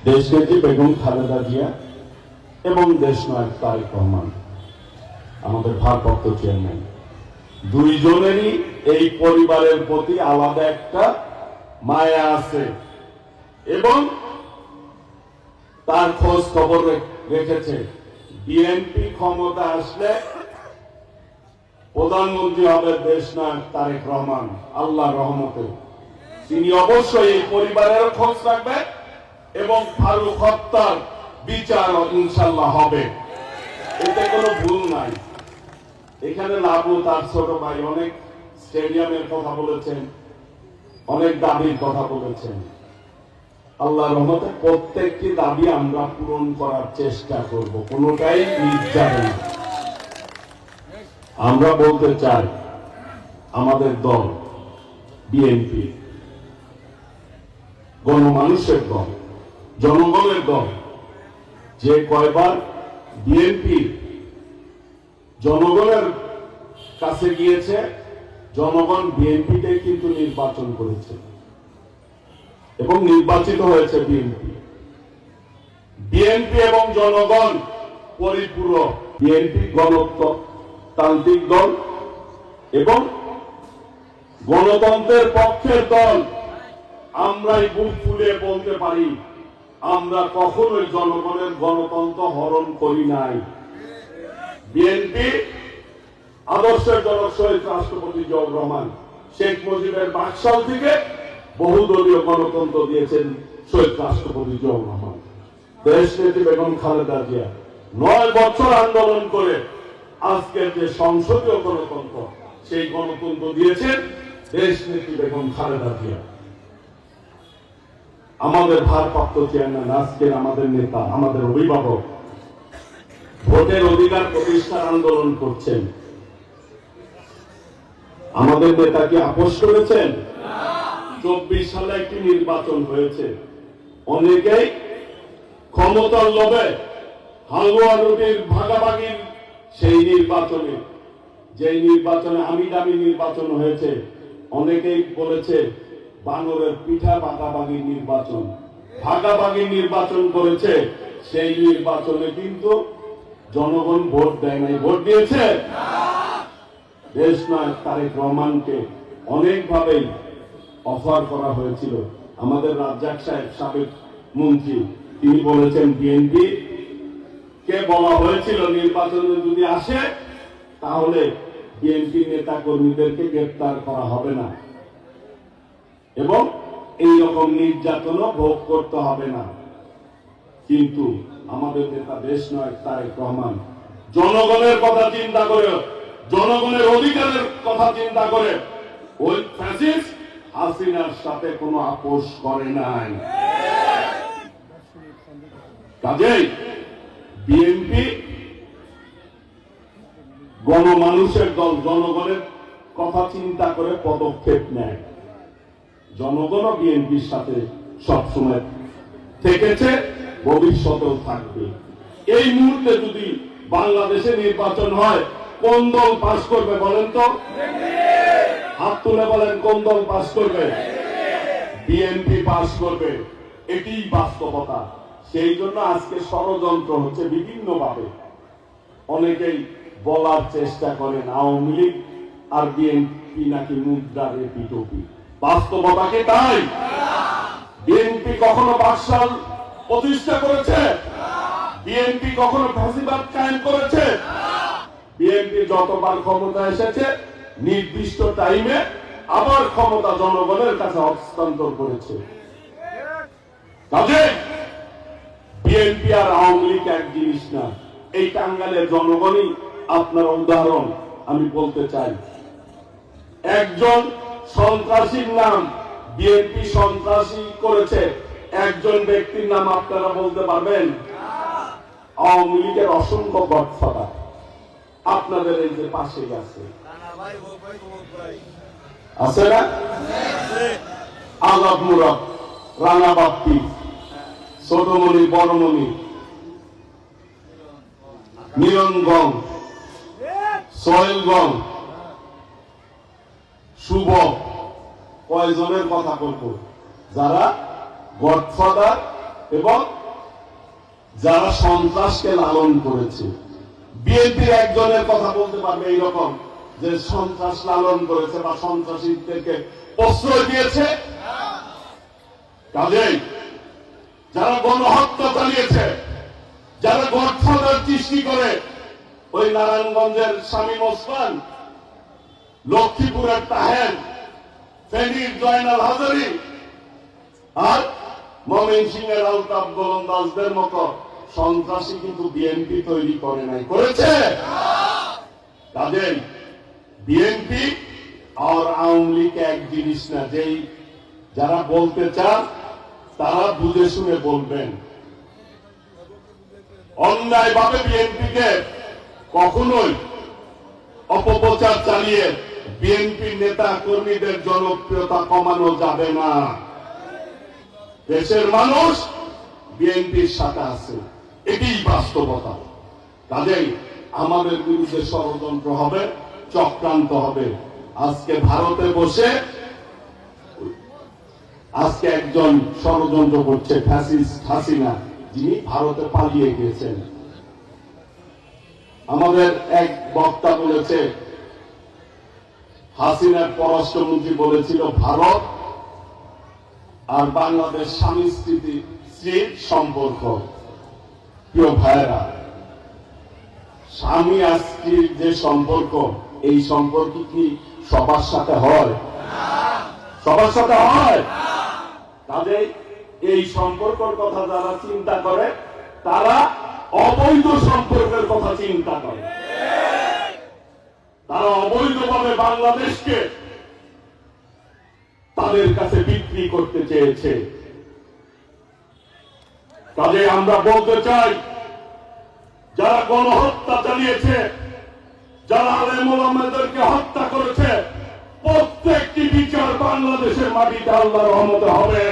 দেশনেত্রী বেগম খালেদা জিয়া এবং দেশনায়ক তারেক রহমান আমাদের ভারপ্রাপ্ত চেয়ারম্যান, দুইজনেরই এই পরিবারের প্রতি আলাদা একটা মায়া আছে এবং তার খোঁজ খবর রেখেছে। বিএনপি ক্ষমতা আসলে প্রধানমন্ত্রী হবে দেশনায়ক তারেক রহমান, আল্লাহর রহমতে। তিনি অবশ্যই এই পরিবারের খোঁজ রাখবেন এবং ফারুক হত্যার বিচার ইনশাল্লাহ হবে, এতে কোনো ভুল নাই। এখানে লাবু তার ছোট ভাই অনেক স্টেডিয়ামের কথা বলেছেন, অনেক দাবির কথা বলেছেন। আল্লাহর রহমতে প্রত্যেকটি দাবি আমরা পূরণ করার চেষ্টা করব, কোনোটাই মিস যাবে না। আমরা বলতে চাই আমাদের দল বিএনপি গণমানুষের দল, জনগণের দল। যে কয়বার বিএনপি জনগণের কাছে গিয়েছে, জনগণ বিএনপিতে কিন্তু নির্বাচন করেছে এবং নির্বাচিত হয়েছে বিএনপি। বিএনপি এবং জনগণ পরিপূরক। বিএনপি গণতান্ত্রিক দল এবং গণতন্ত্রের পক্ষের দল। আমরাই বুক ফুলিয়ে বলতে পারি আমরা কখনোই জনগণের গণতন্ত্র হরণ করি নাই। বিএনপি আদর্শের জনক শহীদ রাষ্ট্রপতি জিয়াউর রহমান শেখ মুজিবের বাকশাল থেকে বহুদলীয় গণতন্ত্র দিয়েছেন শহীদ রাষ্ট্রপতি জিয়াউর রহমান। দেশনেত্রী বেগম খালেদা জিয়া 9 বছর আন্দোলন করে আজকের যে সংসদীয় গণতন্ত্র, সেই গণতন্ত্র দিয়েছেন দেশনেত্রী বেগম খালেদা জিয়া। আমাদের ভারপ্রাপ্ত চেয়ারম্যান, আজকের আমাদের নেতা, আমাদের অভিভাবক, ভোটের অধিকার প্রতিষ্ঠার আন্দোলন করছেন। আমাদের নেতা কি আপোষ করেছেন? 24 সালে একটি নির্বাচন হয়েছে, অনেকেই ক্ষমতার লোভে হালুয়া রুটির ভাগাভাগির সেই নির্বাচনে, যেই নির্বাচনে আমি দামি নির্বাচন হয়েছে, অনেকেই বলেছে বানরের পিঠা ভাগাভাগির নির্বাচন, ভাগাভাগি নির্বাচন করেছে। সেই নির্বাচনে কিন্তু জনগণ ভোট দেয় নাই, ভোট দিয়েছে দেশনায়ক তারেক রহমানকে। অনেকভাবেই অফার করা হয়েছিল। আমাদের রাজ্জাক সাহেব, সাবেক মন্ত্রী, তিনি বলেছেন বিএনপি কে বলা হয়েছিল নির্বাচনে যদি আসে তাহলে বিএনপি নেতা কর্মীদেরকে গ্রেফতার করা হবে না এবং এই রকম নির্যাতনও ভোগ করতে হবে না। কিন্তু আমাদের নেতা দেশনায়ক তারেক রহমান জনগণের কথা চিন্তা করে, জনগণের অধিকারের কথা চিন্তা করে ওই ফ্যাসিস্ট হাসিনার সাথে কোনো আপোষ করে নাই। কাজেই বিএনপি গণমানুষের দল, জনগণের কথা চিন্তা করে পদক্ষেপ নেয়। জনগণও বিএনপির সাথে সবসময় থেকেছে, ভবিষ্যতেও থাকবে। এই মুহূর্তে যদি বাংলাদেশে নির্বাচন হয়, কোন দল পাস করবে বলেন তো? হাত তুলে বলেন কোন দল পাস করবে? বিএনপি পাস করবে, এটিই বাস্তবতা। সেই জন্য আজকে ষড়যন্ত্র হচ্ছে বিভিন্নভাবে। অনেকেই বলার চেষ্টা করেন আওয়ামী লীগ আর বিএনপি নাকি মুদ্রার এপিটপি। বাস্তবতা কি তাই? বিএনপি কখনো বাকশাল প্রতিষ্ঠা করেছে? বিএনপি কখনো ফ্যাসিবাদ কায়েম করেছে? বিএনপি যতবার ক্ষমতা এসেছে নির্দিষ্ট টাইমে আবার ক্ষমতা জনগণের কাছে হস্তান্তর করেছে। কাজে বিএনপি আর আওয়ামী লীগ এক জিনিস না। এই টাঙ্গাইলের জনগণই আপনার উদাহরণ। আমি বলতে চাই, একজন সন্ত্রাসীর নাম বিএনপি সন্ত্রাসী করেছে, একজন ব্যক্তির নাম আপনারা বলতে পারবেন? আওয়ামী লীগের অসংখ্য গডফাদার আপনাদের এই যে পাশে আছে, আছে না? আজাদ মুরাদ, রানা বাপ্পি, ছোটমণি, বড়মণি, নিরঞ্জন, সোহেলগঞ্জ, শুভ, কয়জনের কথা বলবো যারা গডফাদার এবং যারা সন্ত্রাসকে লালন করেছে। বিএনপির একজনের কথা বলতে পারবে এইরকম যে সন্ত্রাস লালন করেছে বা সন্ত্রাসীদেরকে প্রশ্রয় দিয়েছে? কাজেই যারা গণহত্যা চালিয়েছে, যারা গডফাদার সৃষ্টি করে, ওই নারায়ণগঞ্জের শামীম ওসমান, লক্ষ্মীপুরের তাহের, ফেনীর জয়নাল হাজারী আর ময়মনসিংহের আলতাফ গোলন্দাজদের মতো সন্ত্রাসী কিন্তু বিএনপি তৈরি করে নাই, করেছে? কাজেই বিএনপি আর আওয়ামী লীগ এক জিনিস না। যেই যারা বলতে চান তারা বুঝে শুনে বলবেন। অন্যায়ভাবে বিএনপিকে কখনোই অপপ্রচার চালিয়ে বিএনপির নেতা কর্মীদের জনপ্রিয়তা কমানো যাবে না। দেশের মানুষ বিএনপির সাথে আছে, এটিই বাস্তবতা। কাজেই আমাদের বিরুদ্ধে ষড়যন্ত্র হবে, চক্রান্ত হবে। আজকে ভারতে বসে আজকে একজন ষড়যন্ত্র করছে, ফ্যাসিস্ট হাসিনা, যিনি ভারতে পালিয়ে গিয়েছেন। আমাদের এক বক্তা বলেছে, হাসিনার পররাষ্ট্রমন্ত্রী বলেছিল ভারত আর বাংলাদেশ স্বামী স্ত্রীর সম্পর্ক। প্রিয় ভাইয়েরা, স্বামী আর স্ত্রীর যে সম্পর্ক, এই সম্পর্ক কি সবার সাথে হয়? সবার সাথে হয়? কাজেই এই সম্পর্কের কথা যারা চিন্তা করে তারা অবৈধ সম্পর্কের কথা চিন্তা করে। তারা অবৈধভাবে বাংলাদেশকে তাদের কাছে বিক্রি করতে চেয়েছে। কাজে আমরা বলতে চাই, যারা গণহত্যা চালিয়েছে, যারা আলেম ওলামাদেরকে হত্যা করেছে, প্রত্যেকটি বিচার বাংলাদেশের মাটিতে আল্লাহর রহমতে হবে।